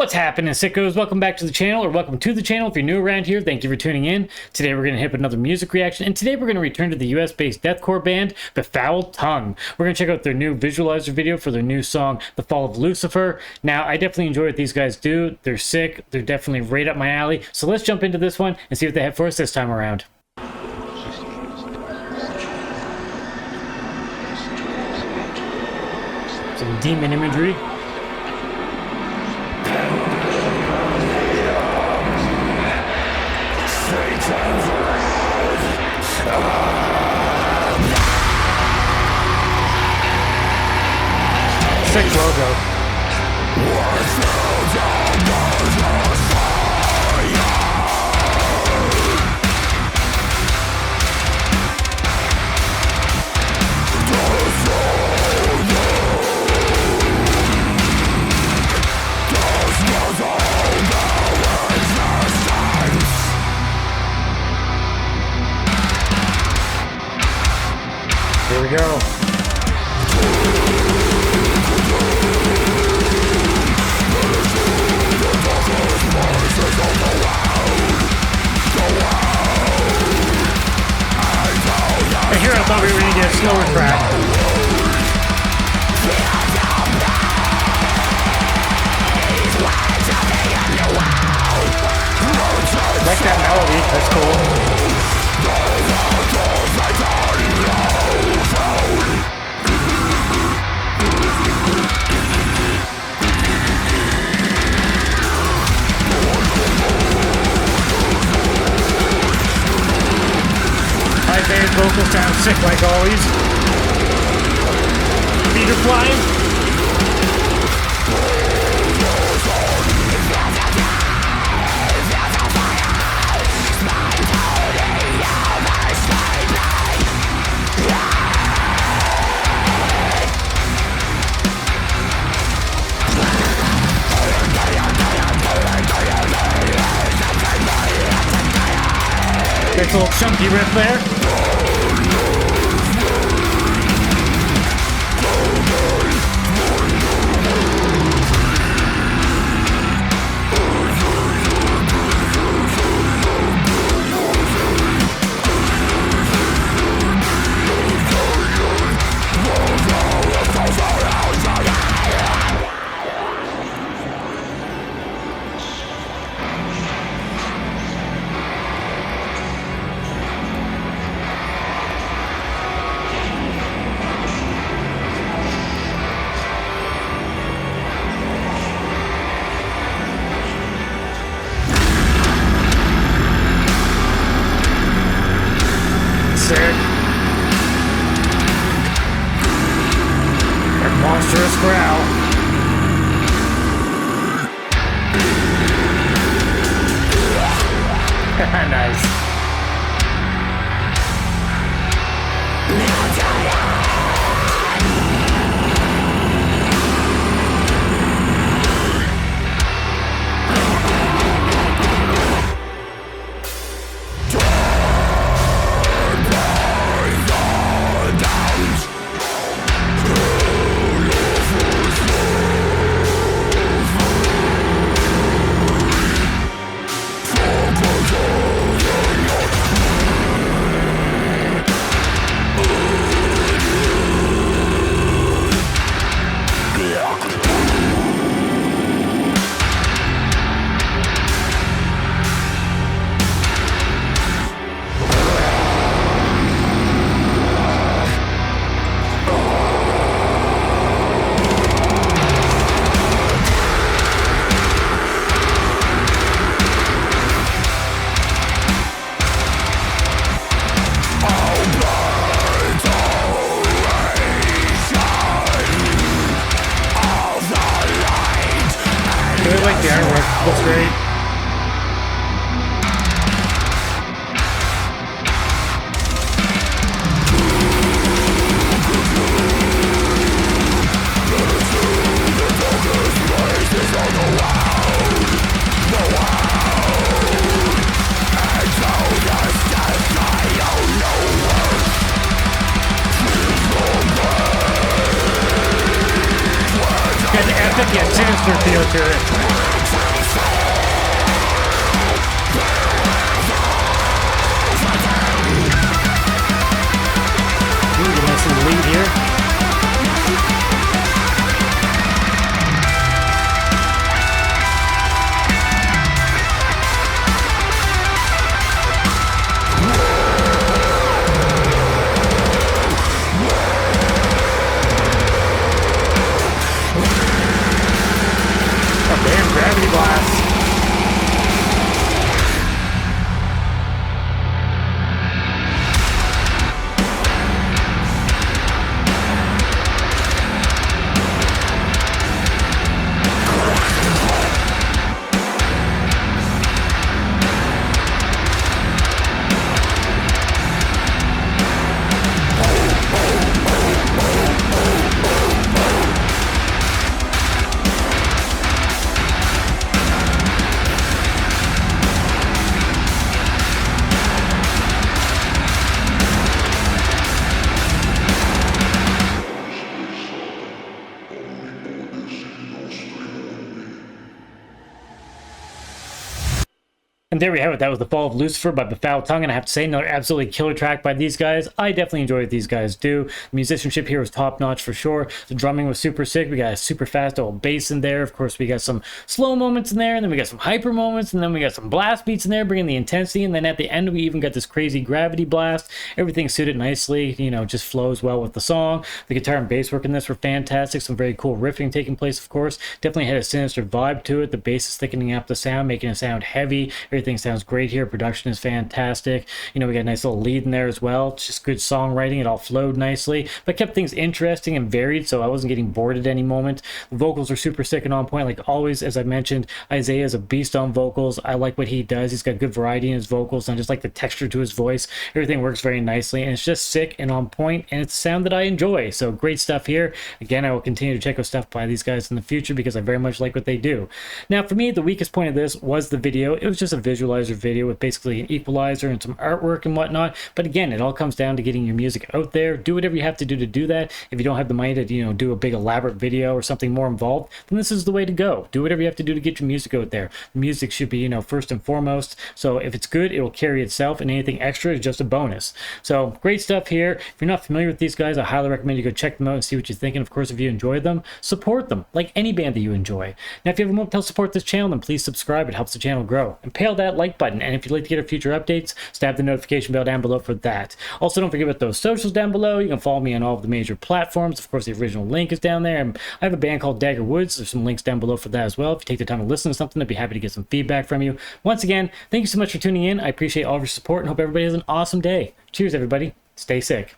What's happening, sickos? Welcome back to the channel, or welcome to the channel if you're new around here. Thank you for tuning in. Today we're going to hit another music reaction, and today we're going to return to the US-based deathcore band Befouled. We're going to check out their new visualizer video for their new song, The Fall of Lucifer. Now, I definitely enjoy what these guys do. They're sick. They're definitely right up my alley. So let's jump into this one and see what they have for us this time around. Some demon imagery. Sick logo. Here we go. Here I thought we were going to get a slower track. I like that melody, that's cool. High-bass vocals sound sick like always. Feet are flying. Nice little chunky riff there. Sick. That monstrous growl. Nice. I really like the artwork, looks great. Got an epic yet sinister feel to it. And there we have it. That was The Fall of Lucifer by Befouled Tongue. And I have to say, another absolutely killer track by these guys. I definitely enjoy what these guys do. The musicianship here was top notch for sure. The drumming was super sick. We got a super fast old bass in there. Of course, we got some slow moments in there. And then we got some hyper moments. And then we got some blast beats in there, bringing the intensity. And then at the end, we even got this crazy gravity blast. Everything suited nicely, you know, just flows well with the song. The guitar and bass work in this were fantastic. Some very cool riffing taking place, of course. Definitely had a sinister vibe to it. The bass is thickening up the sound, making it sound heavy. Everything sounds great here. Production is fantastic. You know, we got a nice little lead in there as well. It's just good songwriting. It all flowed nicely, but kept things interesting and varied, so I wasn't getting bored at any moment. The vocals are super sick and on point, like always. As I mentioned, Isaiah is a beast on vocals. I like what he does. He's got good variety in his vocals, and I just like the texture to his voice. Everything works very nicely, and it's just sick and on point, and it's a sound that I enjoy. So great stuff here. Again, I will continue to check out stuff by these guys in the future because I very much like what they do. Now, for me, the weakest point of this was the video. It was just a visualizer video with basically an equalizer and some artwork and whatnot. But again, it all comes down to getting your music out there. Do whatever you have to do that. If you don't have the money to, you know, do a big elaborate video or something more involved, then this is the way to go. Do whatever you have to do to get your music out there. The music should be, you know, first and foremost. So if it's good, it will carry itself, and anything extra is just a bonus. So great stuff here. If you're not familiar with these guys, I highly recommend you go check them out and see what you think. And of course, if you enjoy them, support them like any band that you enjoy. Now, if you have a moment to help support this channel, then please subscribe. It helps the channel grow. And pale that like button. And if you'd like to get our future updates, stab the notification bell down below for that. Also, don't forget about those socials down below. You can follow me on all of the major platforms. Of course, the original link is down there. And I have a band called Dagger. There's some links down below for that as well. If you take the time to listen to something, I'd be happy to get some feedback from you. Once again, thank you so much for tuning in. I appreciate all of your support and hope everybody has an awesome day. Cheers, everybody. Stay sick.